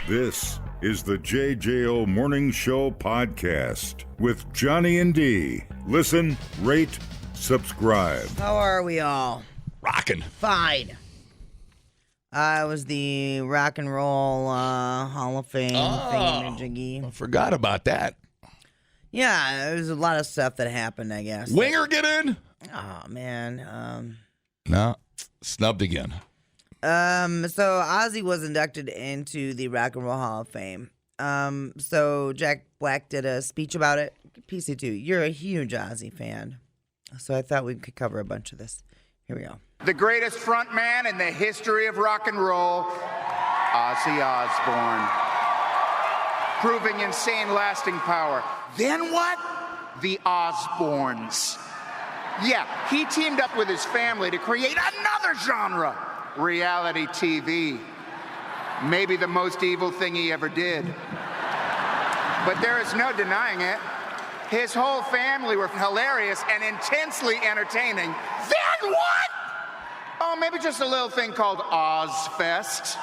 This is the JJO Morning Show podcast with Johnny and D. Listen, rate, subscribe. How are we all? Rockin'. Fine. It was the Rock and Roll Hall of Fame thingy-majiggy. I forgot about that. Yeah, there's a lot of stuff that happened, I guess. Winger get in? Oh, man. No, snubbed again. So Ozzy was inducted into the Rock and Roll Hall of Fame. So Jack Black did a speech about it. PC2, you're a huge Ozzy fan. So I thought we could cover a bunch of this. Here we go. The greatest frontman in the history of rock and roll, Ozzy Osbourne. Proving insane lasting power. Then what? The Osbournes. Yeah, he teamed up with his family to create another genre. Reality TV. Maybe the most evil thing he ever did. But there is no denying it. His whole family were hilarious and intensely entertaining. Then what? Oh, maybe just a little thing called Ozfest.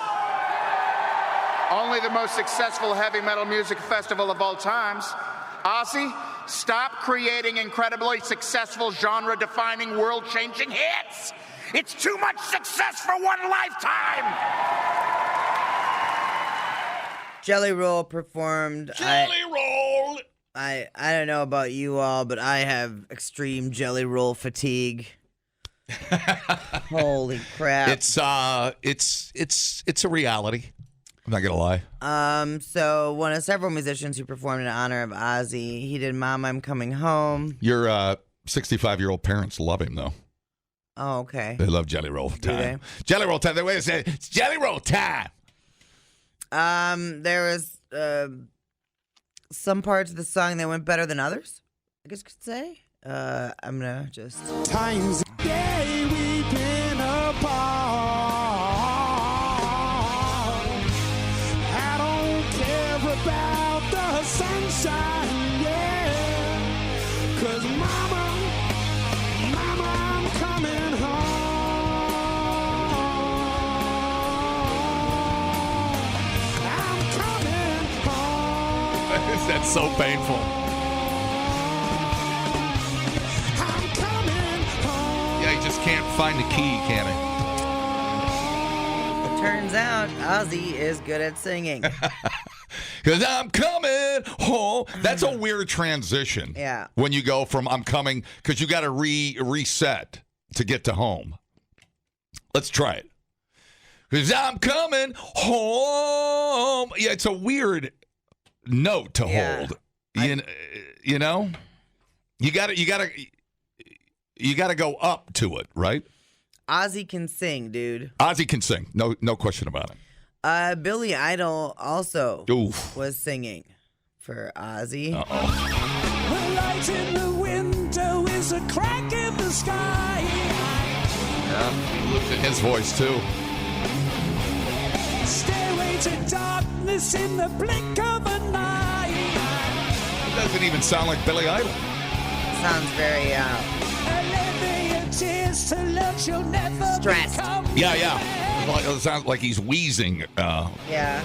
Only the most successful heavy metal music festival of all times. Ozzy, stop creating incredibly successful genre-defining, world-changing hits. It's too much success for one lifetime! Jelly Roll performed. Jelly Roll! I don't know about you all, but I have extreme Jelly Roll fatigue. Holy crap. It's a reality. I'm not gonna lie. So one of several musicians who performed in honor of Ozzy, he did Mom, I'm Coming Home. Your 65-year-old parents love him, though. Oh, okay. They love Jelly Roll time. they? Jelly Roll time. They wait a second. It's Jelly Roll time. There was some parts of the song that went better than others, I guess you could say. I'm gonna just times a day we've been apart. I don't care about the sunshine, yeah. 'Cause mama, I'm coming home. I'm coming home. That's so painful. Yeah, he just can't find the key, can he? turns out Ozzy is good at singing. Because I'm coming home. That's a weird transition. Yeah. When you go from I'm coming, because you got to reset to get to home. Let's try it. Because I'm coming home. Yeah, it's a weird note to hold. You know? You gotta go up to it, right? Ozzy can sing, dude. Ozzy can sing. No question about it. Billy Idol also Oof. was singing for Ozzy. Uh-oh. The light in the window is a crack in the sky. Yeah, looked at his voice, too. Stairway to darkness in the blink of an eye. It doesn't even sound like Billy Idol. Sounds very Tears to love you'll never stressed. Yeah. It sounds like he's wheezing. Yeah.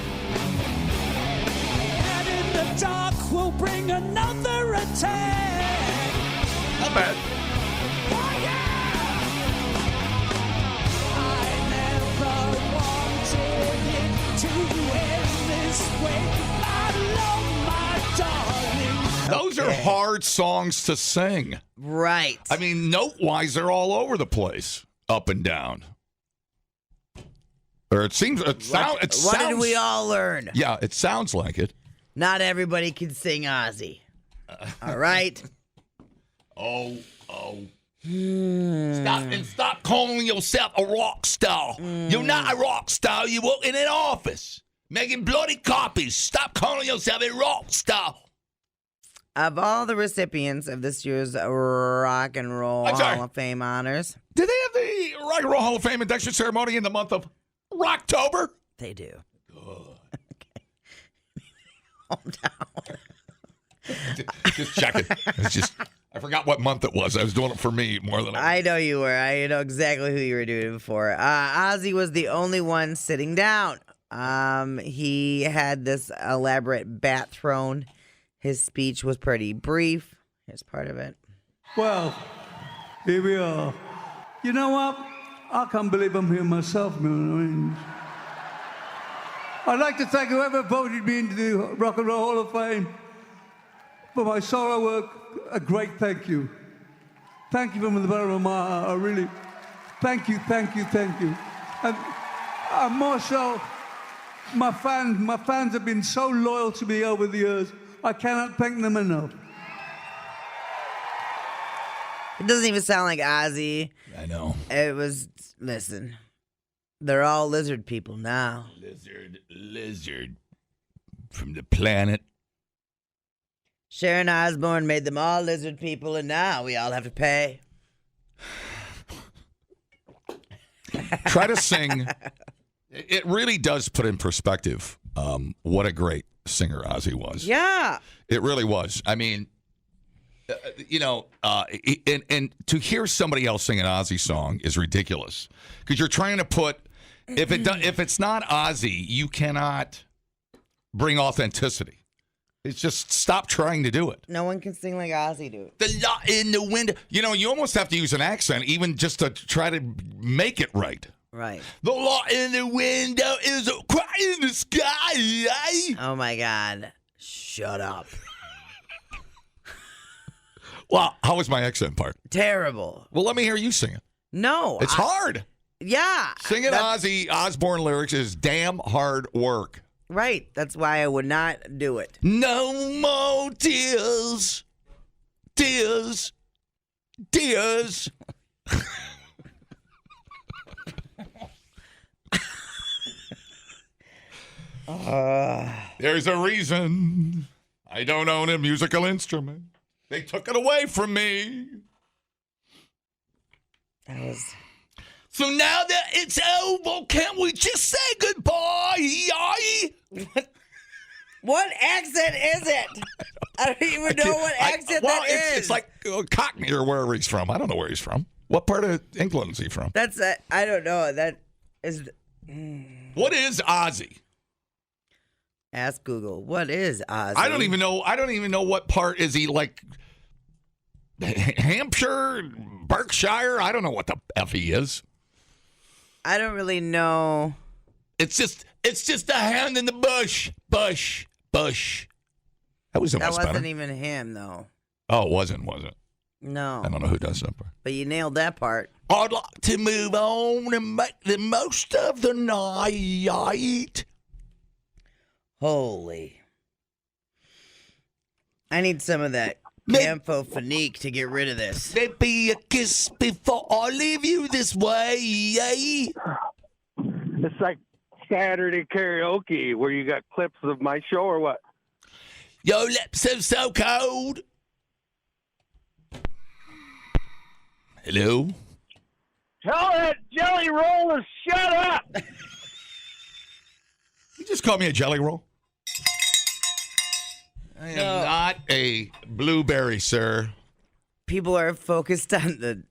And in the dark we'll bring another attack. Not bad. Oh, yeah. I never wanted it to end this way. I love my darling. Those are hard songs to sing. Right. I mean, note-wise, they're all over the place, up and down. Or it seems. What did we all learn? Yeah, it sounds like it. Not everybody can sing Ozzy. All right. Stop calling yourself a rock star. You're not a rock star. You work in an office making bloody copies. Stop calling yourself a rock star. Of all the recipients of this year's Rock and Roll Hall of Fame honors, did they have the Rock and Roll Hall of Fame induction ceremony in the month of Rocktober? they do. Good. Calm down. Just checking. I forgot what month it was. I was doing it for me more than I know you were. I know exactly who you were doing it for. Ozzy was the only one sitting down. He had this elaborate bat throne. His speech was pretty brief. Here's part of it. Well, here we are. You know what? I can't believe I'm here myself, man. I'd like to thank whoever voted me into the Rock and Roll Hall of Fame for my solo work. A great thank you. Thank you from the bottom of my heart. I really, thank you. And more so, my fans have been so loyal to me over the years. I cannot thank them enough. It doesn't even sound like Ozzy. I know. It was, listen, they're all lizard people now. Lizard from the planet. Sharon Osbourne made them all lizard people, and now we all have to pay. Try to sing. It really does put in perspective what a great singer Ozzy was. Yeah. It really was. I mean, and to hear somebody else sing an Ozzy song is ridiculous because you're trying to put if it's not Ozzy, you cannot bring authenticity. It's just stop trying to do it. No one can sing like Ozzy do. The lot in the window. You almost have to use an accent even just to try to make it right. Right. The lot in the window is a cry in the sky. Oh my God. Shut up. Well, how was my accent part? Terrible. Well, let me hear you sing it. No. It's hard. Yeah. Singing Ozzy Osbourne lyrics is damn hard work. Right. That's why I would not do it. No more tears. Tears. Tears. There's a reason I don't own a musical instrument. They took it away from me. That was... So now that it's over, can't we just say goodbye? What accent is it? I don't even know what accent that is. It's like Cockney or wherever he's from. I don't know where he's from. What part of England is he from? That's I don't know. That is. What is Ozzy? Ask Google. What is Ozzy? I don't even know what part is he like. Hampshire, Berkshire. I don't know what the F he is. I don't really know. It's just a hand in the bush. Bush. That was That wasn't better. even him though. Oh, it wasn't. No. I don't know who does that part. But you nailed that part. I'd like to move on and make the most of the night. Holy. I need some of that Camphofonique to get rid of this. Maybe a kiss before I leave you this way. It's like Saturday karaoke where you got clips of my show or what? Your lips are so cold. Hello? Tell that jelly roll to shut up! You just called me a jelly roll? I am not a blueberry, sir. People are focused on the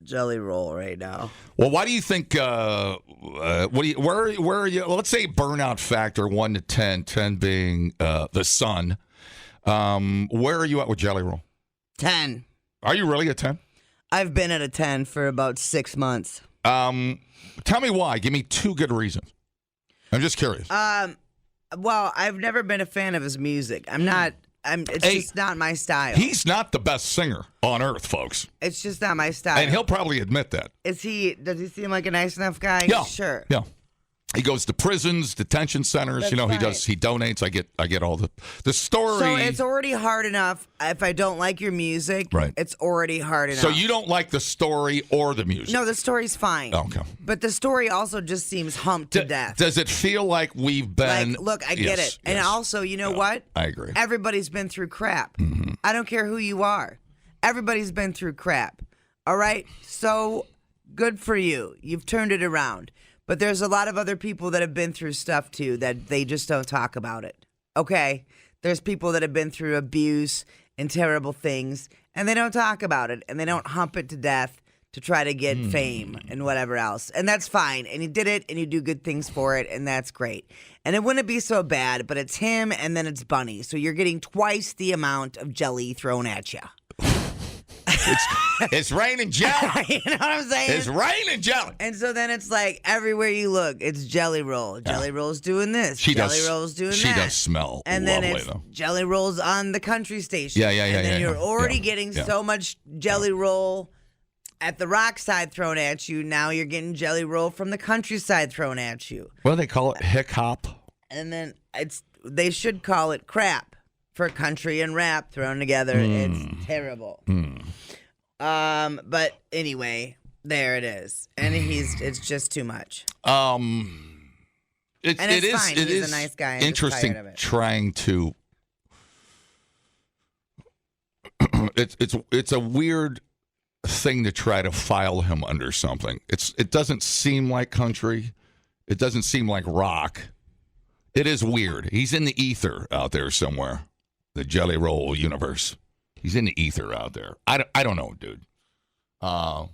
jelly roll right now. Well, why do you think? Where are you? Let's say burnout factor 1 to 10, 10 being the sun. Where are you at with jelly roll? 10. Are you really a 10? I've been at a 10 for about 6 months. Tell me why. Give me 2 good reasons. I'm just curious. Well, I've never been a fan of his music. It's just not my style. He's not the best singer on earth, folks. It's just not my style. And he'll probably admit that. Does he seem like a nice enough guy? Yeah. Sure. Yeah. He goes to prisons, detention centers. That's he fine. he donates. I get all the story. So it's already hard enough if I don't like your music. Right. It's already hard enough. So you don't like the story or the music? No, the story's fine. Okay. But the story also just seems humped to death. Does it feel like we've been... Like, look, I get it. And also, you know what? I agree. Everybody's been through crap. Mm-hmm. I don't care who you are. Everybody's been through crap. All right? So good for you. You've turned it around. But there's a lot of other people that have been through stuff, too, that they just don't talk about it. Okay? There's people that have been through abuse and terrible things, and they don't talk about it, and they don't hump it to death to try to get fame and whatever else. And that's fine. And he did it, and you do good things for it, and that's great. And it wouldn't be so bad, but it's him, and then it's Bunny. So you're getting twice the amount of jelly thrown at you. It's raining jelly. You know what I'm saying? It's raining jelly. And so then it's like everywhere you look, it's Jelly Roll. Jelly Roll's doing this. Jelly Roll's doing that. She does smell and lovely, then it's though. Jelly Roll's on the country station. Yeah. And then you're already Yeah. getting so much Jelly Roll at the rock side thrown at you. Now you're getting Jelly Roll from the countryside thrown at you. What do they call it? Hick hop? And then they should call it crap for country and rap thrown together. It's terrible. But anyway, there it is. And it's just too much. It's fine. He's a nice guy. I'm just interesting tired of it. trying to. It's a weird thing to try to file him under something. It doesn't seem like country. It doesn't seem like rock. It is weird. He's in the ether out there somewhere. The Jelly Roll universe. He's in the ether out there. I don't know, dude. The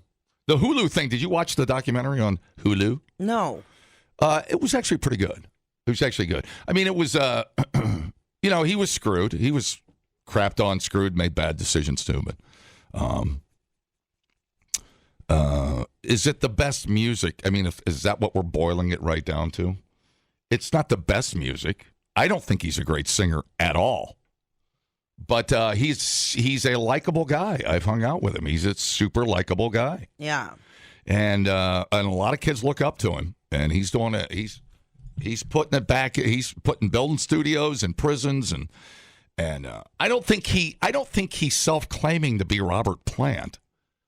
Hulu thing. Did you watch the documentary on Hulu? No. It was actually pretty good. It was actually good. I mean, it was, he was screwed. He was crapped on, screwed, made bad decisions too. But is it the best music? I mean, is that what we're boiling it right down to? It's not the best music. I don't think he's a great singer at all. But he's a likable guy. I've hung out with him. He's a super likable guy. Yeah. And a lot of kids look up to him. And he's doing it. He's putting it back. He's building studios and prisons and I don't think he's self-claiming to be Robert Plant.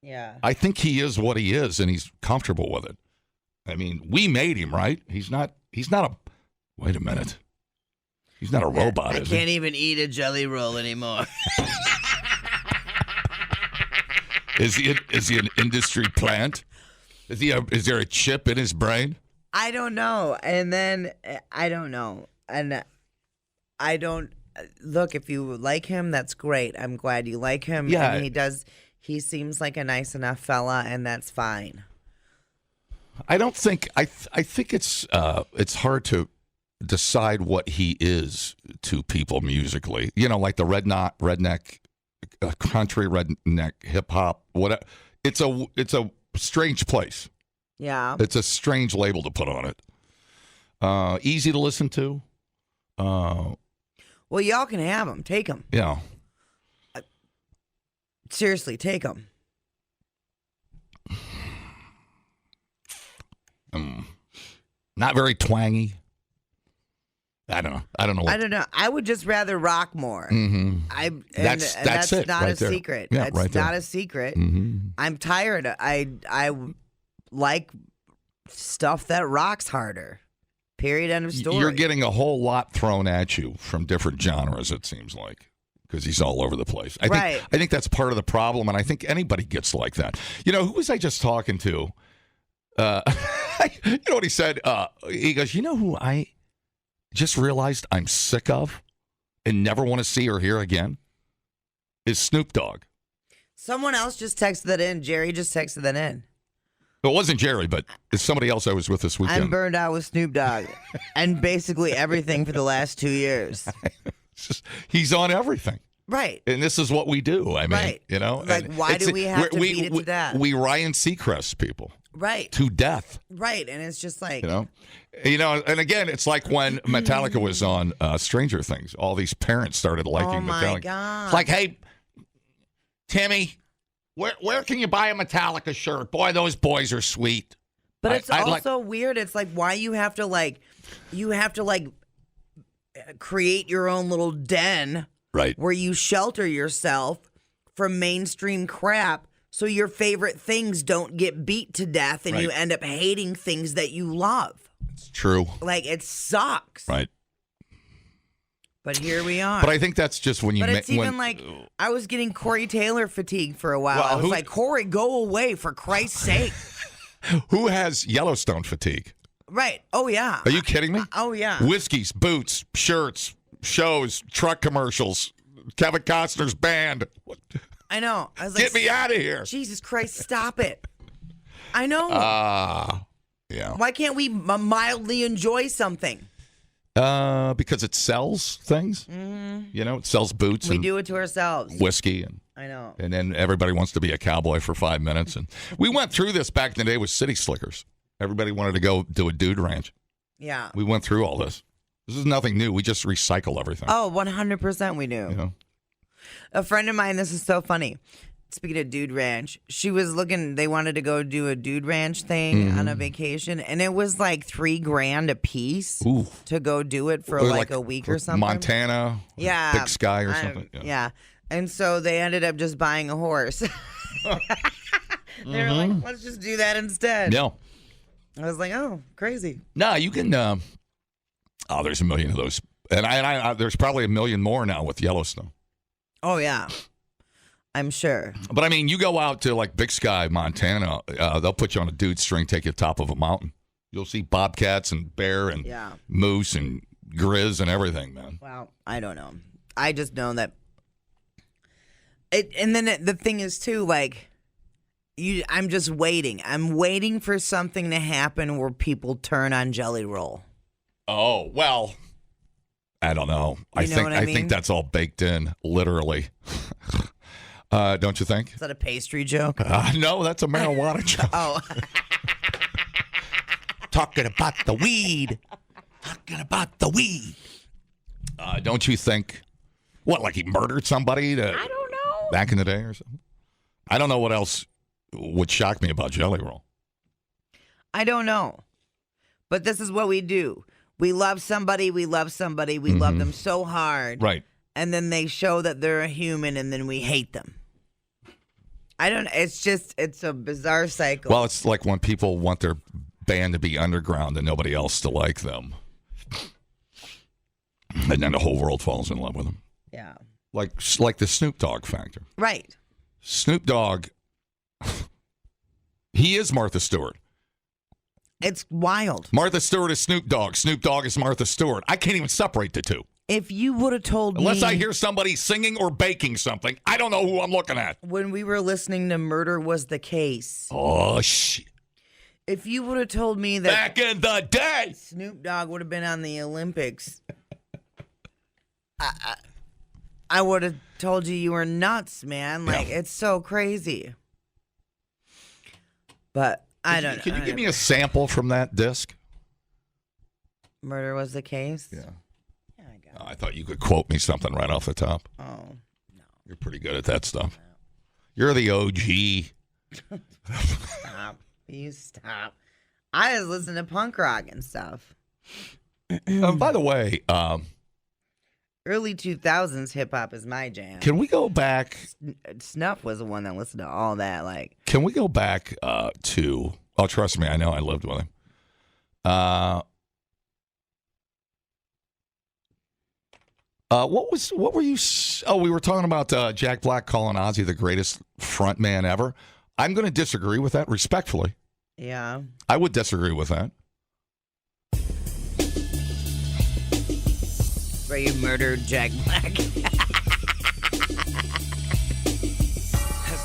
Yeah. I think he is what he is, and he's comfortable with it. I mean, we made him, right? He's not a. Wait a minute. He's not a robot. I can't even eat a Jelly Roll anymore. Is he an industry plant? Is there a chip in his brain? I don't know. And then I don't know. And I don't look, if you like him, that's great. I'm glad you like him. Yeah. And he seems like a nice enough fella, and that's fine. I don't think I think it's hard to decide what he is to people musically. You know, like the redneck country, redneck hip hop. What it's a strange place. Yeah. It's a strange label to put on it. Easy to listen to. Well, y'all can have him. Take him. Yeah. Seriously, take him. Not very twangy. I don't know. I don't know. I would just rather rock more. Mm-hmm. That's it. Not right a there. secret. Yeah, That's right there. not a secret. Mm-hmm. I'm tired. I like stuff that rocks harder. Period. End of story. You're getting a whole lot thrown at you from different genres, it seems like, because he's all over the place. I think that's part of the problem, and I think anybody gets like that. You know, who was I just talking to? You know what he said? He goes, you know who I just realized I'm sick of and never want to see or hear again? Is Snoop Dogg. Someone else just texted that in. Jerry just texted that in. It wasn't Jerry, but it's somebody else I was with this weekend. I'm burned out with Snoop Dogg and basically everything for the last 2 years. He's on everything. Right. And this is what we do. I mean, you know. Like, why do we have to beat it to death? We Ryan Seacrest people. Right. To death. Right. And it's just like. You know, and again, it's like when Metallica was on Stranger Things. All these parents started liking Metallica. Oh, my God. It's like, hey, Timmy, where can you buy a Metallica shirt? Boy, those boys are sweet. But it's also weird. It's like, why you have to create your own little den. Right. Where you shelter yourself from mainstream crap so your favorite things don't get beat to death and you end up hating things that you love. It's true. Like, it sucks. Right. But here we are. But I think that's just when you... But it's even like, I was getting Corey Taylor fatigue for a while. Well, I was like, Corey, go away, for Christ's sake. Who has Yellowstone fatigue? Right. Oh, yeah. Are you kidding me? Oh, yeah. Whiskeys, boots, shirts, shows, truck commercials, Kevin Costner's band. I know. I was like, get me out of here. Jesus Christ, stop it. I know. Yeah. Why can't we mildly enjoy something? Because it sells things. Mm-hmm. You know, it sells boots. We and do it to ourselves. whiskey. And I know. And then everybody wants to be a cowboy for 5 minutes. And we went through this back in the day with City Slickers. Everybody wanted to go do a dude ranch. Yeah. We went through all this. This is nothing new. We just recycle everything. Oh, 100% we do. You know? A friend of mine, this is so funny. Speaking of dude ranch, she was looking, they wanted to go do a dude ranch thing on a vacation, and it was like $3,000 a piece to go do it for like a week or something. Montana, yeah, Big Sky or something. Yeah. And so they ended up just buying a horse. They were like, let's just do that instead. Yeah. I was like, oh, crazy. No, you can. There's a million of those, and I there's probably a million more now with Yellowstone. Oh yeah, I'm sure. But I mean, you go out to like Big Sky, Montana. They'll put you on a dude string, take you to the top of a mountain. You'll see bobcats and bear and moose and grizz and everything, man. Wow, I don't know. I just know that. And then the thing is too, like. I'm just waiting. I'm waiting for something to happen where people turn on Jelly Roll. Oh, well, I don't know. I think that's all baked in, literally. Don't you think? Is that a pastry joke? No, that's a marijuana joke. Oh. Talking about the weed. Talking about the weed. Don't you think? What, like he murdered somebody? I don't know. Back in the day or something? I don't know what else would shock me about Jelly Roll. I don't know. But this is what we do. We love somebody. We love them so hard. Right. And then they show that they're a human, and then we hate them. It's a bizarre cycle. Well, it's like when people want their band to be underground and nobody else to like them. And then the whole world falls in love with them. Yeah. Like the Snoop Dogg factor. Right. Snoop Dogg, he is Martha Stewart. It's wild. Martha Stewart is Snoop Dogg. Snoop Dogg is Martha Stewart. I can't even separate the two. If you would have told me... Unless I hear somebody singing or baking something, I don't know who I'm looking at. When we were listening to Murder Was the Case... Oh, shit. If you would have told me that... Back in the day! Snoop Dogg would have been on the Olympics... I would have told you were nuts, man. Like, it's so crazy. But I don't know. Can you give me a sample from that disc? Murder Was the Case? Yeah. Yeah, I got it. I thought you could quote me something right off the top. Oh, no. You're pretty good at that stuff. You're the OG. Stop. You stop. I was listening to punk rock and stuff. By the way... Early 2000s hip hop is my jam. Can we go back? Snuff was the one that listened to all that. Like, can we go back to? Oh, trust me, I know. I lived with him. What were you? Oh, we were talking about Jack Black calling Ozzy the greatest front man ever. I'm going to disagree with that respectfully. Yeah, I would disagree with that. Where you murdered Jack Black. As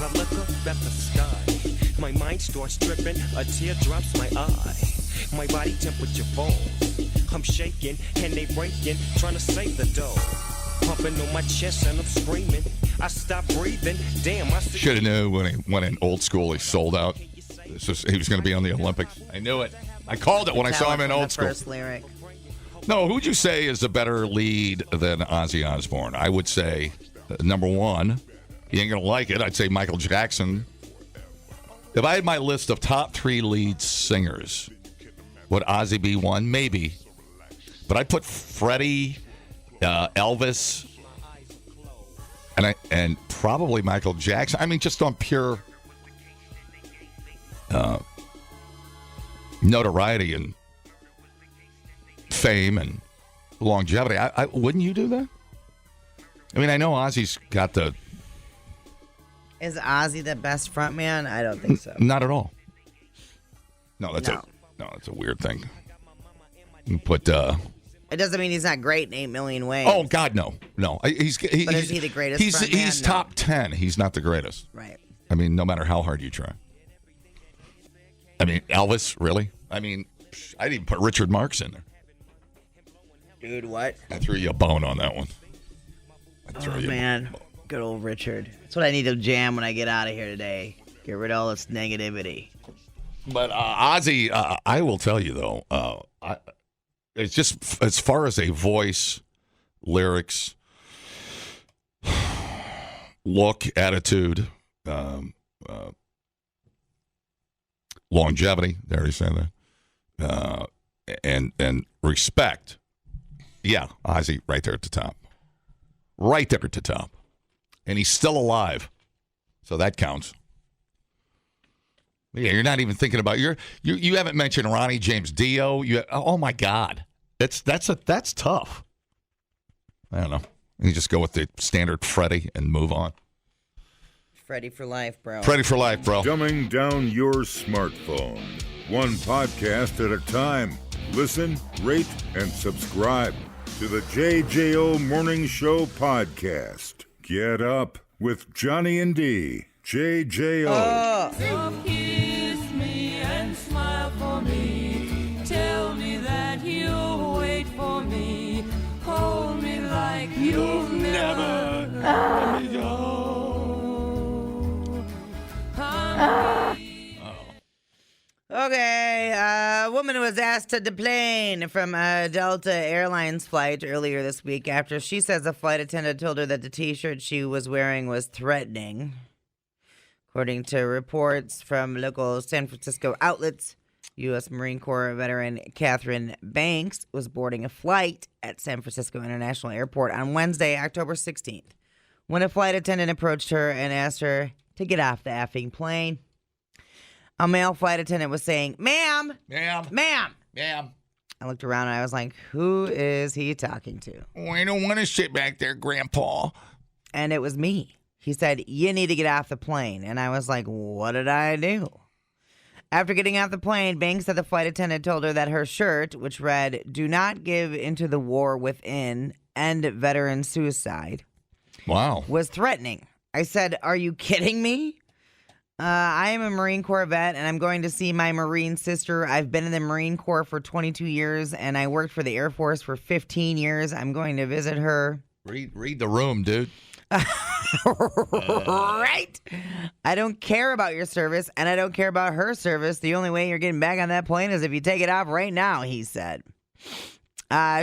I look up at the sky, my mind starts dripping, a tear drops my eye. My body temperature falls. I'm shaking and they breaking, trying to save the dough. Pumping on my chest and I'm screaming. I stop breathing. Damn, I should have knew when he went in old school. He sold out. He was going to be on the Olympics. I knew it. I called it when I saw him in old school. First lyric. No, who'd you say is a better lead than Ozzy Osbourne? I would say, number one, you ain't going to like it, I'd say Michael Jackson. If I had my list of top 3 lead singers, would Ozzy be one? Maybe. But I'd put Freddie, Elvis, and probably Michael Jackson. I mean, just on pure notoriety and fame and longevity. I wouldn't you do that? I mean, I know Ozzy's got the... Is Ozzy the best frontman? I don't think so. Not at all. No, that's a weird thing. You put it doesn't mean he's not great in 8 Million Ways. Oh God, no. But is he the greatest frontman? He's top 10. He's not the greatest. Right. I mean, no matter how hard you try. I mean, Elvis, really? I mean, I didn't even put Richard Marx in there. Dude, what? I threw you a bone on that one. Oh, man. Good old Richard. That's what I need to jam when I get out of here today. Get rid of all this negativity. But Ozzy, I will tell you, though, it's just as far as a voice, lyrics, look, attitude, longevity, there he said that, and respect. Yeah, Ozzy right there at the top. Right there at the top. And he's still alive. So that counts. Yeah, you're not even thinking about you haven't mentioned Ronnie James Dio. Oh my God. That's tough. I don't know. You just go with the standard Freddie and move on. Freddie for life, bro. Freddie for life, bro. Dumbing down your smartphone. One podcast at a time. Listen, rate, and subscribe to the JJO Morning Show podcast. Get up with Johnny and D. JJO. So kiss me and smile for me. Tell me that you'll wait for me. Hold me like you've never let me go. Okay, a woman was asked to deplane from a Delta Airlines flight earlier this week after she says a flight attendant told her that the T-shirt she was wearing was threatening. According to reports from local San Francisco outlets, U.S. Marine Corps veteran Catherine Banks was boarding a flight at San Francisco International Airport on Wednesday, October 16th, when a flight attendant approached her and asked her to get off the effing plane. A male flight attendant was saying, ma'am. I looked around and I was like, who is he talking to? Oh, I don't want to sit back there, Grandpa. And it was me. He said, you need to get off the plane. And I was like, what did I do? After getting off the plane, Banks said the flight attendant told her that her shirt, which read, do not give into the war within, end veteran suicide, Wow. was threatening. I said, are you kidding me? I am a Marine Corps vet, and I'm going to see my Marine sister. I've been in the Marine Corps for 22 years, and I worked for the Air Force for 15 years. I'm going to visit her. Read the room, dude. Right? I don't care about your service, and I don't care about her service. The only way you're getting back on that plane is if you take it off right now, he said.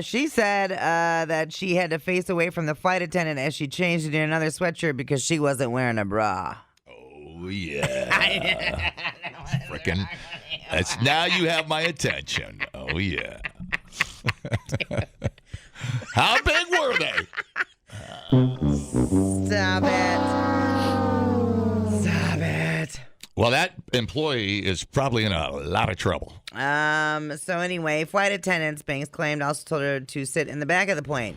She said that she had to face away from the flight attendant as she changed into another sweatshirt because she wasn't wearing a bra. Oh, yeah. Frickin'. That's now you have my attention. Oh, yeah. How big were they? Stop it. Well, that employee is probably in a lot of trouble. So anyway, flight attendants, Banks claimed, also told her to sit in the back of the plane,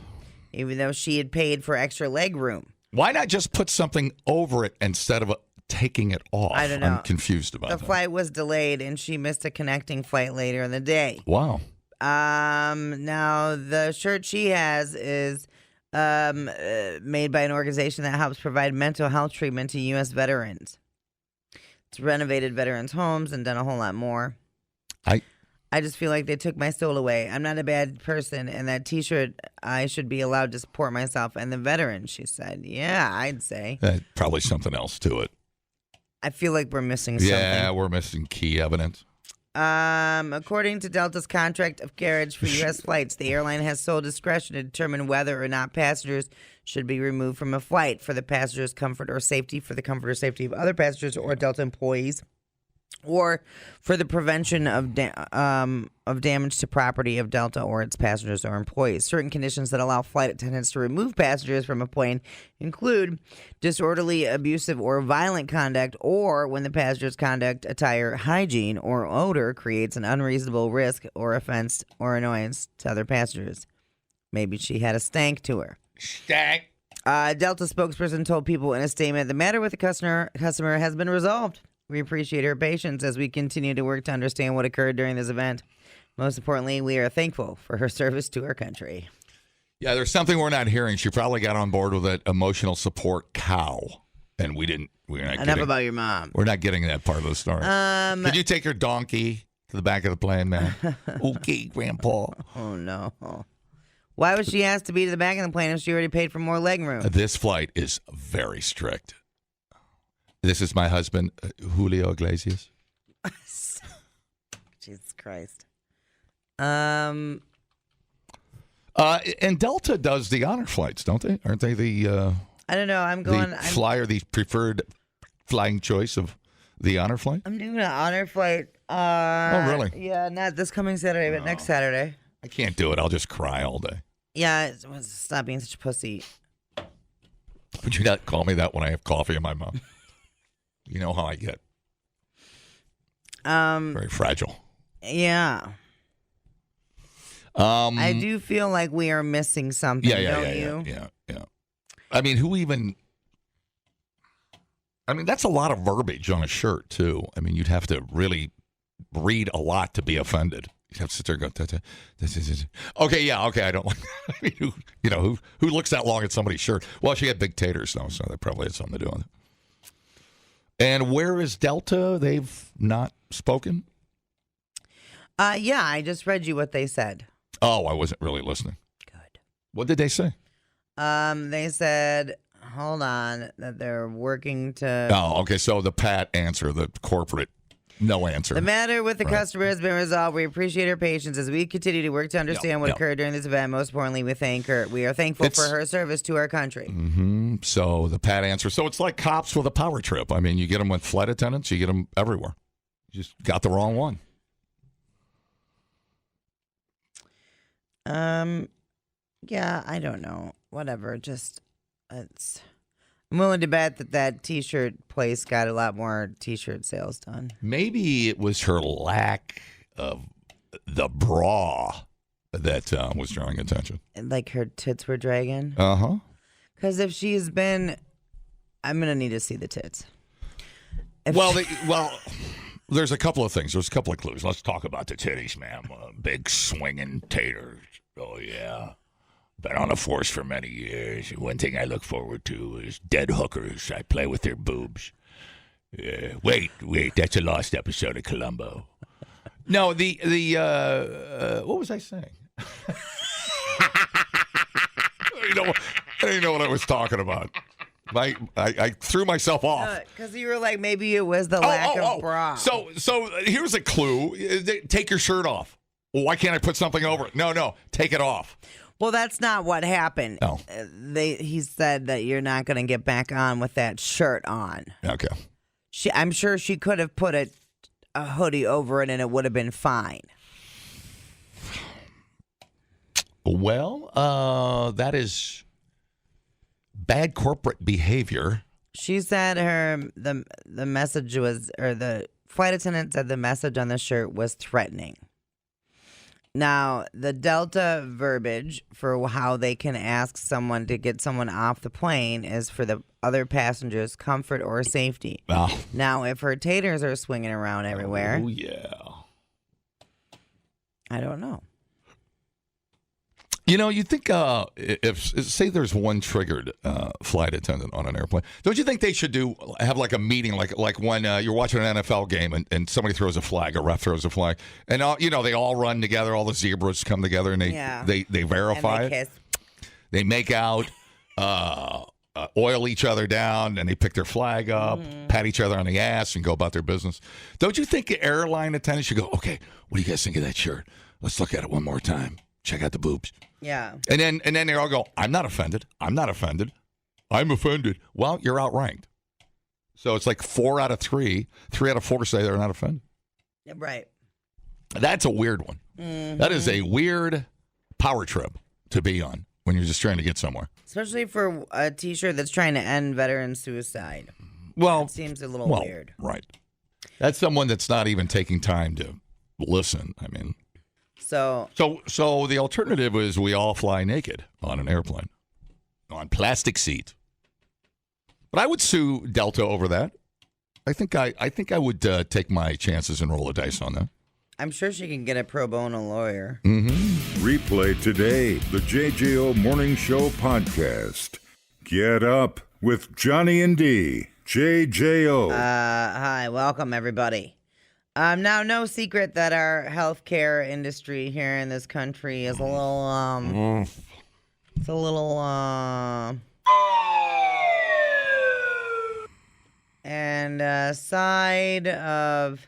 even though she had paid for extra leg room. Why not just put something over it instead of taking it off? I don't know. I'm confused about that. The flight was delayed, and she missed a connecting flight later in the day. Wow. Now, the shirt she has is made by an organization that helps provide mental health treatment to U.S. veterans. It's renovated veterans' homes and done a whole lot more. I just feel like they took my soul away. I'm not a bad person, and that T-shirt, I should be allowed to support myself and the veterans, she said. Yeah, I'd say. Probably something else to it. I feel like we're missing something. Yeah, we're missing key evidence. According to Delta's contract of carriage for U.S. flights, the airline has sole discretion to determine whether or not passengers should be removed from a flight for the passenger's comfort or safety, for the comfort or safety of other passengers or Delta employees, or for the prevention of damage to property of Delta or its passengers or employees. Certain conditions that allow flight attendants to remove passengers from a plane include disorderly, abusive, or violent conduct, or when the passenger's conduct, attire, hygiene, or odor creates an unreasonable risk or offense or annoyance to other passengers. Maybe she had a stank to her. Stank. Delta spokesperson told People in a statement, the matter with the customer has been resolved. We appreciate her patience as we continue to work to understand what occurred during this event. Most importantly, we are thankful for her service to our country. Yeah, there's something we're not hearing. She probably got on board with an emotional support cow. and we're not Enough getting, about your mom. we're not getting that part of the story. Could you take your donkey to the back of the plane, man? Okay, Grandpa. Oh, no. Why was she asked to be to the back of the plane if she already paid for more leg room? This flight is very strict. This is my husband, Julio Iglesias. Jesus Christ. And Delta does the honor flights, don't they? Aren't they the I don't know. the preferred flying choice of the honor flight? I'm doing an honor flight. Oh, really? Yeah, not this coming Saturday, but next Saturday. I can't do it. I'll just cry all day. Yeah, stop being such a pussy. Would you not call me that when I have coffee in my mouth? You know how I get. Very fragile. Yeah. I do feel like we are missing something, don't you? Yeah. I mean, that's a lot of verbiage on a shirt, too. I mean, you'd have to really read a lot to be offended. You'd have to sit there and go, okay, I don't like I mean, who looks that long at somebody's shirt? Well, she had big taters, though, so that probably had something to do with it. And where is Delta? They've not spoken? Yeah, I just read you what they said. Oh, I wasn't really listening. Good. What did they say? They said, hold on, that they're working to... Oh, okay, so the pat answer, the corporate no answer. The matter with the customer has been resolved. We appreciate her patience as we continue to work to understand what occurred during this event. Most importantly, we are thankful for her service to our country. Mm-hmm. So the pat answer. So it's like cops with a power trip. I mean, you get them with flight attendants. You get them everywhere. You just got the wrong one. Yeah, I don't know. Whatever. Just, I'm willing to bet that T-shirt place got a lot more T-shirt sales done. Maybe it was her lack of the bra that was drawing attention. Like her tits were dragging? Uh-huh. Because if she's been, I'm going to need to see the tits. There's a couple of things. There's a couple of clues. Let's talk about the titties, ma'am. Big swinging taters. Oh, yeah. Been on the force for many years. One thing I look forward to is dead hookers. I play with their boobs. Wait, that's a lost episode of Columbo. No, what was I saying? I didn't know what I was talking about. I threw myself off. Because you were like, maybe it was the lack of bra. So here's a clue. Take your shirt off. Well, why can't I put something over it? No, take it off. Well, that's not what happened. Oh. He said that you're not going to get back on with that shirt on. Okay. I'm sure she could have put a hoodie over it and it would have been fine. Well, that is bad corporate behavior. She said the message was, or the flight attendant said the message on the shirt was threatening. Now, the Delta verbiage for how they can ask someone to get someone off the plane is for the other passengers' comfort or safety. Oh. Now, if her taters are swinging around everywhere. Oh, yeah. I don't know. You know, you think if say there's one triggered flight attendant on an airplane, don't you think they should have like a meeting, like when you're watching an NFL game and somebody throws a flag, a ref throws a flag, and they all run together, all the zebras come together and they verify and they it. They make out, oil each other down, and they pick their flag up, pat each other on the ass, and go about their business. Don't you think the airline attendants should go, okay, what do you guys think of that shirt? Let's look at it one more time. Check out the boobs. Yeah. And then they all go, I'm not offended. I'm offended. Well, you're outranked. So it's like 4 out of 3. 3 out of 4 say they're not offended. Right. That's a weird one. Mm-hmm. That is a weird power trip to be on when you're just trying to get somewhere. Especially for a T-shirt that's trying to end veteran suicide. Well, it seems a little weird. Right. That's someone that's not even taking time to listen. I mean. So the alternative is we all fly naked on an airplane, on plastic seat. But I would sue Delta over that. I think I would take my chances and roll a dice on that. I'm sure she can get a pro bono lawyer. Mm-hmm. Replay today the JJO Morning Show podcast. Get up with Johnny and D. JJO. Hi, welcome everybody. Now, no secret that our healthcare industry here in this country is a little, it's a little, and aside of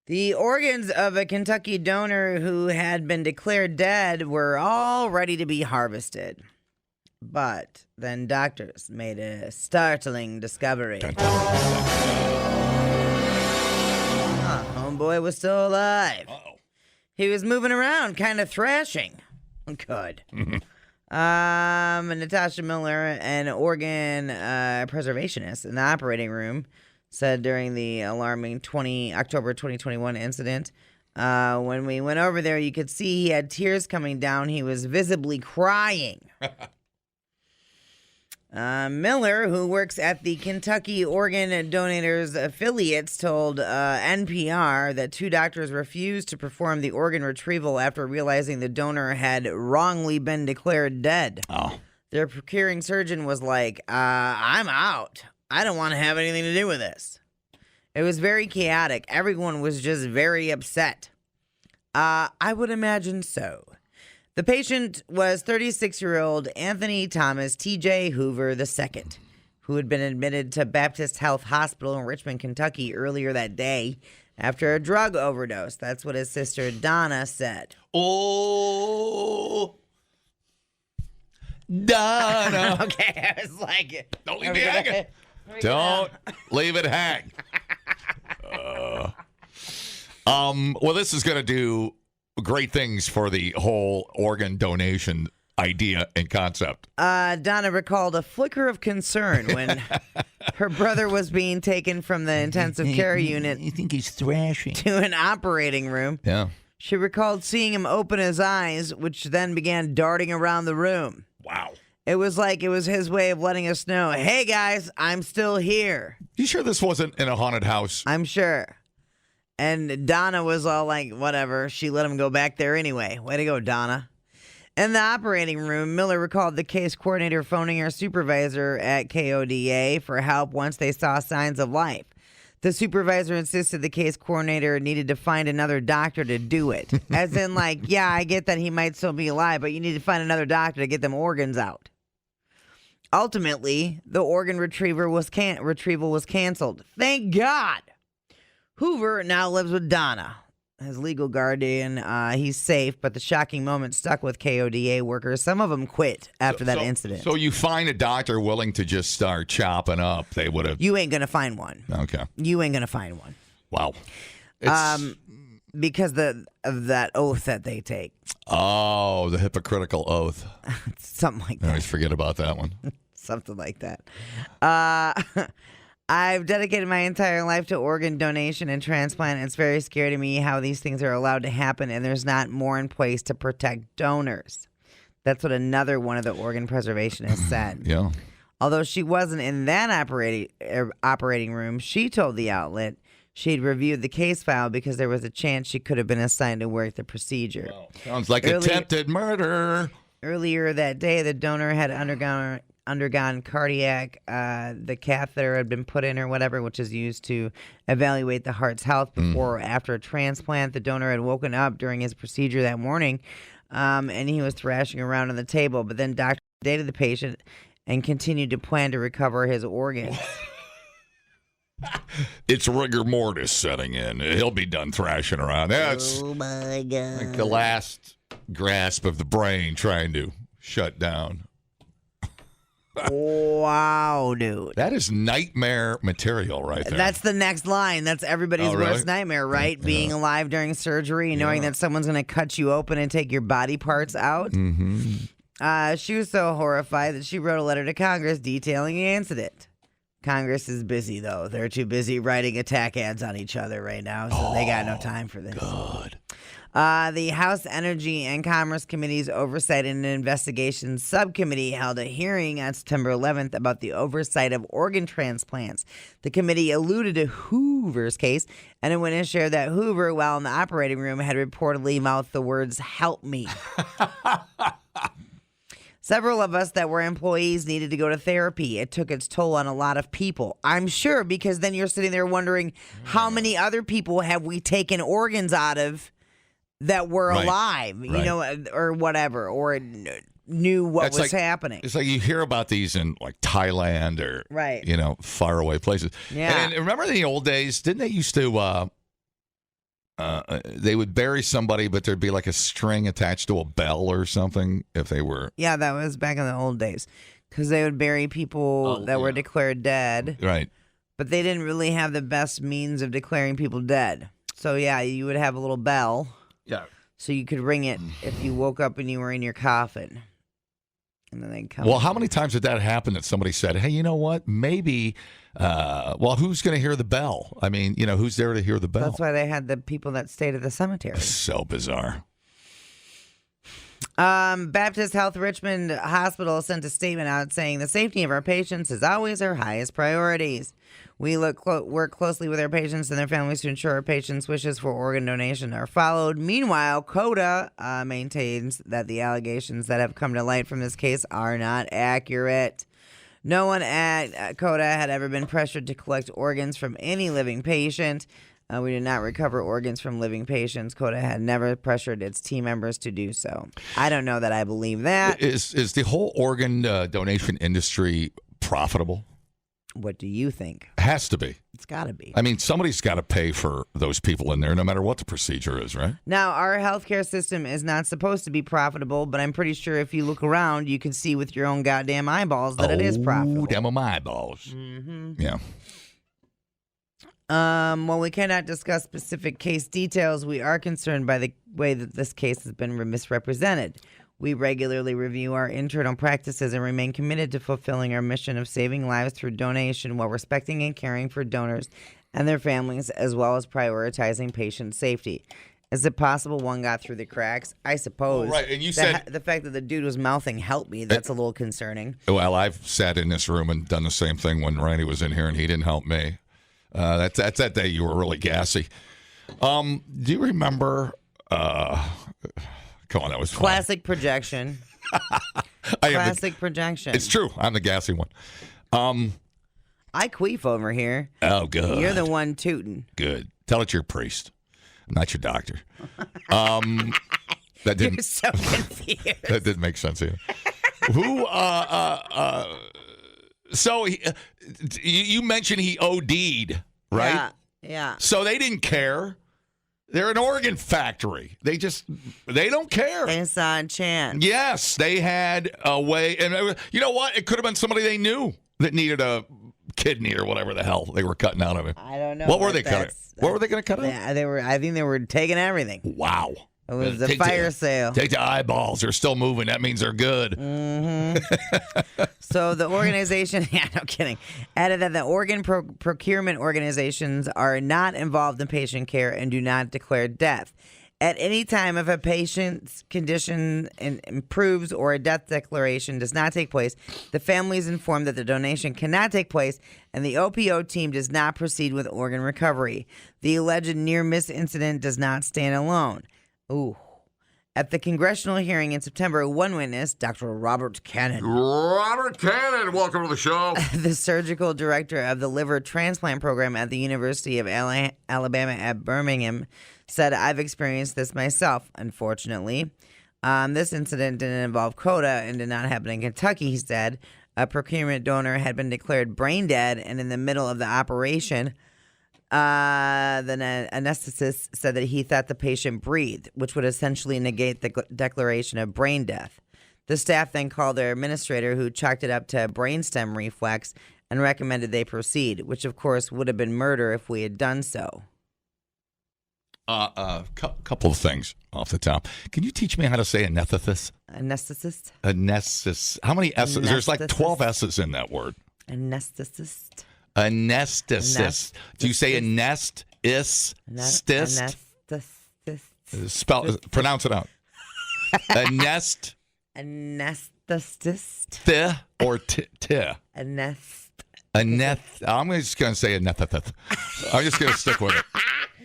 the organs of a Kentucky donor who had been declared dead were all ready to be harvested. But then doctors made a startling discovery. Homeboy was still alive. Uh-oh. He was moving around, kind of thrashing. Good. Natasha Miller, an organ preservationist in the operating room, said during the alarming October 2021 incident, when we went over there, you could see he had tears coming down. He was visibly crying. Miller, who works at the Kentucky Organ Donators Affiliates, told NPR that 2 doctors refused to perform the organ retrieval after realizing the donor had wrongly been declared dead. Oh. Their procuring surgeon was like, I'm out. I don't want to have anything to do with this. It was very chaotic. Everyone was just very upset. I would imagine so. The patient was 36-year-old Anthony Thomas T.J. Hoover II, who had been admitted to Baptist Health Hospital in Richmond, Kentucky earlier that day after a drug overdose. That's what his sister Donna said. Oh, Donna. Okay, I was like... Don't leave me hanging. Don't leave it hang. Well, this is going to do great things for the whole organ donation idea and concept. Donna recalled a flicker of concern when her brother was being taken from the intensive care unit. You think he's thrashing? To an operating room. Yeah. She recalled seeing him open his eyes, which then began darting around the room. Wow. It was like it was his way of letting us know, hey guys, I'm still here. You sure this wasn't in a haunted house? I'm sure. And Donna was all like, whatever. She let him go back there anyway. Way to go, Donna. In the operating room, Miller recalled the case coordinator phoning her supervisor at KODA for help once they saw signs of life. The supervisor insisted the case coordinator needed to find another doctor to do it. As in, like, yeah, I get that he might still be alive, but you need to find another doctor to get them organs out. Ultimately, the organ retrieval was canceled. Thank God. Hoover now lives with Donna, his legal guardian. He's safe, but the shocking moment stuck with KODA workers. Some of them quit after that incident. So you find a doctor willing to just start chopping up, they would have... You ain't going to find one. Okay. You ain't going to find one. Wow. Because of that oath that they take. Oh, the hypocritical oath. Something like I that. always forget about that one. Something like that. I've dedicated my entire life to organ donation and transplant. It's very scary to me how these things are allowed to happen, and there's not more in place to protect donors. That's what another one of the organ preservationists said. Yeah. Although she wasn't in that operating room, she told the outlet she'd reviewed the case file because there was a chance she could have been assigned to work the procedure. Wow. Sounds like attempted murder. Earlier that day, the donor had undergone cardiac, the catheter had been put in or whatever, which is used to evaluate the heart's health before or after a transplant. The donor had woken up during his procedure that morning, and he was thrashing around on the table. But then doctor sedated the patient and continued to plan to recover his organs. It's rigor mortis setting in. He'll be done thrashing around. That's Oh my God. like the last grasp of the brain trying to shut down. Wow, dude. That is nightmare material right there. That's the next line. That's everybody's Oh, really? worst nightmare, right? Yeah. Being alive during surgery, knowing that someone's going to cut you open and take your body parts out. Mm-hmm. She was so horrified that she wrote a letter to Congress detailing the incident. Congress is busy, though. They're too busy writing attack ads on each other right now, so they got no time for this. Good. The House Energy and Commerce Committee's Oversight and Investigation Subcommittee held a hearing on September 11th about the oversight of organ transplants. The committee alluded to Hoover's case, and it went and shared that Hoover, while in the operating room, had reportedly mouthed the words, "help me." Several of us that were employees needed to go to therapy. It took its toll on a lot of people. I'm sure, because then you're sitting there wondering how many other people have we taken organs out of that were alive, you know, or whatever, or knew what was happening. It's like you hear about these in like Thailand or, you know, faraway places. Yeah. And remember in the old days, didn't they used to, they would bury somebody, but there'd be like a string attached to a bell or something if they were. Yeah, that was back in the old days, because they would bury people that were declared dead. Right. But they didn't really have the best means of declaring people dead. So, yeah, you would have a little bell. Yeah. So you could ring it if you woke up and you were in your coffin. And then they'd come. Well, how many times did that happen that somebody said, hey, you know what? Maybe, who's going to hear the bell? I mean, you know, who's there to hear the bell? That's why they had the people that stayed at the cemetery. So bizarre. Baptist Health Richmond Hospital sent a statement out saying the safety of our patients is always our highest priorities. We work closely with our patients and their families to ensure our patients' wishes for organ donation are followed. Meanwhile, CODA maintains that the allegations that have come to light from this case are not accurate. No one at CODA had ever been pressured to collect organs from any living patient. We did not recover organs from living patients. CODA had never pressured its team members to do so. I don't know that I believe that. Is the whole organ donation industry profitable? What do you think? Has to be. It's got to be. I mean, somebody's got to pay for those people in there, no matter what the procedure is, right? Now, our healthcare system is not supposed to be profitable, but I'm pretty sure if you look around, you can see with your own goddamn eyeballs that it is profitable. Damn my eyeballs. Mm-hmm. Yeah. While we cannot discuss specific case details, we are concerned by the way that this case has been misrepresented. We regularly review our internal practices and remain committed to fulfilling our mission of saving lives through donation while respecting and caring for donors and their families, as well as prioritizing patient safety. Is it possible one got through the cracks? I suppose. Right, and you said the fact that the dude was mouthing "help me," that's a little concerning. Well, I've sat in this room and done the same thing when Randy was in here, and he didn't help me. That's that day you were really gassy. Do you remember? Come on, that was fun. Classic projection. Classic projection. It's true. I'm the gassy one. I queef over here. Oh, good. You're the one tooting. Good. Tell it you're a priest, not your doctor. That didn't. You're so confused. That didn't make sense either. Who? So you mentioned he OD'd, right? Yeah. So they didn't care. They're an organ factory. They don't care. They saw a chance. Yes, they had a way. And you know what? It could have been somebody they knew that needed a kidney or whatever the hell they were cutting out of him. I don't know. What were they cutting? What were they going to cut out? Yeah, I think they were taking everything. Wow. It was a fire sale. Take the eyeballs. They're still moving. That means they're good. Mm-hmm. So the organization, no kidding, added that the organ procurement organizations are not involved in patient care and do not declare death. At any time, if a patient's condition improves or a death declaration does not take place, the family is informed that the donation cannot take place and the OPO team does not proceed with organ recovery. The alleged near-miss incident does not stand alone. Ooh. At the congressional hearing in September, one witness, Dr. Robert Cannon. Robert Cannon, welcome to the show. The surgical director of the liver transplant program at the University of Alabama at Birmingham, said, I've experienced this myself, unfortunately. This incident didn't involve CODA and did not happen in Kentucky, he said. A procurement donor had been declared brain dead, and in the middle of the operation, the anesthetist said that he thought the patient breathed, which would essentially negate the declaration of brain death. The staff then called their administrator, who chalked it up to brainstem reflex and recommended they proceed, which of course would have been murder if we had done so. Couple of things off the top. Can you teach me how to say anesthetist? Anesthetist? Anesthetist. How many S's? There's like 12 S's in that word. Anesthetist. Anesthetist. Do you say anest? Stist? Spell. Pronounce it out. Anest. Anesthetist. Th or t. Anest. I'm just going to say anesthetist. I'm just going to stick with it.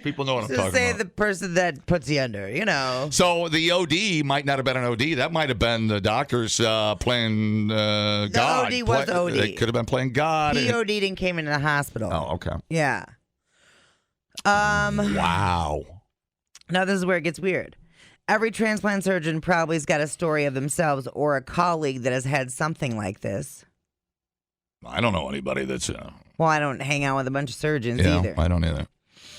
People know what I'm Just talking say about. the person that puts you under, you know. So the OD might not have been an OD. That might have been the doctors playing God. OD was OD. They could have been playing God. He OD'd and came into the hospital. Oh, okay. Yeah. Wow. Now this is where it gets weird. Every transplant surgeon probably has got a story of themselves or a colleague that has had something like this. I don't know anybody that's... Well, I don't hang out with a bunch of surgeons yeah, either. I don't either.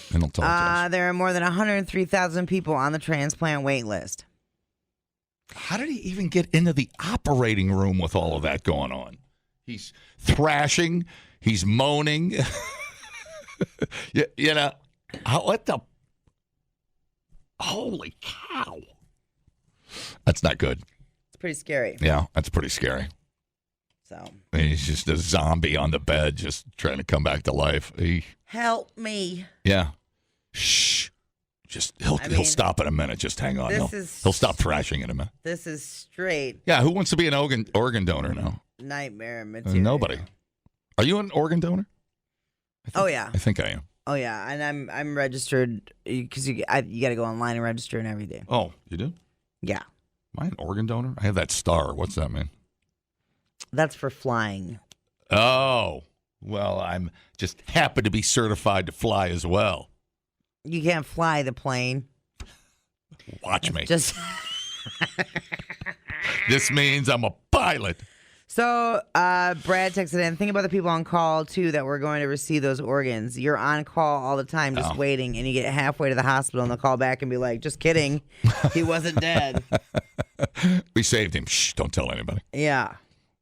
They don't talk to us. There are more than 103,000 people on the transplant wait list. How did he even get into the operating room with all of that going on? He's thrashing. He's moaning. you know, what the... Holy cow. That's not good. It's pretty scary. Yeah, that's pretty scary. So I mean, he's just a zombie on the bed just trying to come back to life. help me. Yeah. Shh. Just he'll stop in a minute. Just hang on. He'll stop thrashing in a minute. This is straight Yeah, who wants to be an organ donor now? nightmare material. Nobody. Are you an organ donor? Oh yeah. I think I am. Oh yeah, and I'm registered because you got to go online and register and everything. Oh, you do? Yeah, Am I an organ donor? I have that star. What's that mean? that's for flying. Oh, well, I'm just happy to be certified to fly as well. You can't fly the plane. Watch me. Just This means I'm a pilot. so, Brad texted in. Think about the people on call too that were going to receive those organs. You're on call all the time, just waiting, and you get halfway to the hospital, and they'll call back and be like, "Just kidding, he wasn't dead." We saved him. Shh, don't tell anybody. Yeah.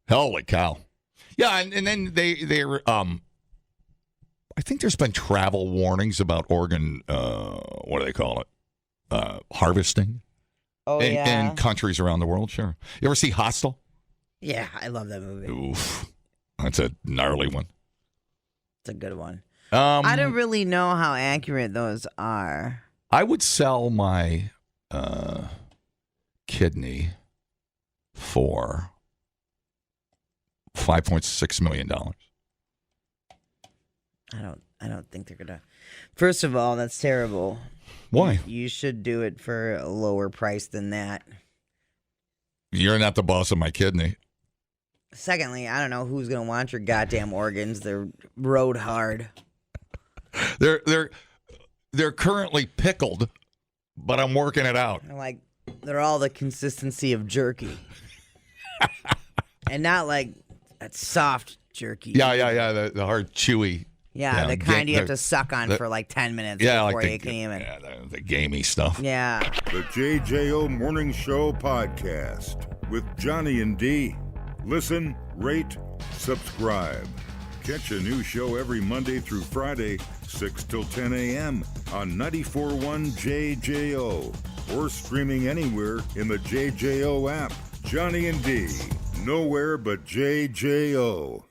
Holy cow. Yeah, and then they were I think there's been travel warnings about organ what do they call it? Harvesting. Oh yeah. In countries around the world, sure. You ever see Hostel? Yeah, I love that movie. Oof. That's a gnarly one. It's a good one. I don't really know how accurate those are. I would sell my kidney for $5.6 million. I don't think they're gonna. First of all, that's terrible. Why? You should do it for a lower price than that. You're not the boss of my kidney. Secondly, I don't know who's gonna want your goddamn organs. They're rode hard. They're currently pickled, but I'm working it out. They're all the consistency of jerky, and not like that soft jerky. Yeah. The hard, chewy. Yeah, the kind you have to suck on for like 10 minutes before you can even. Yeah, the gamey stuff. Yeah. The JJO Morning Show podcast with Johnny and D. Listen, rate, subscribe. Catch a new show every Monday through Friday, 6 till 10 a.m. on 94.1 JJO or streaming anywhere in the JJO app. Johnny and D. Nowhere but JJO.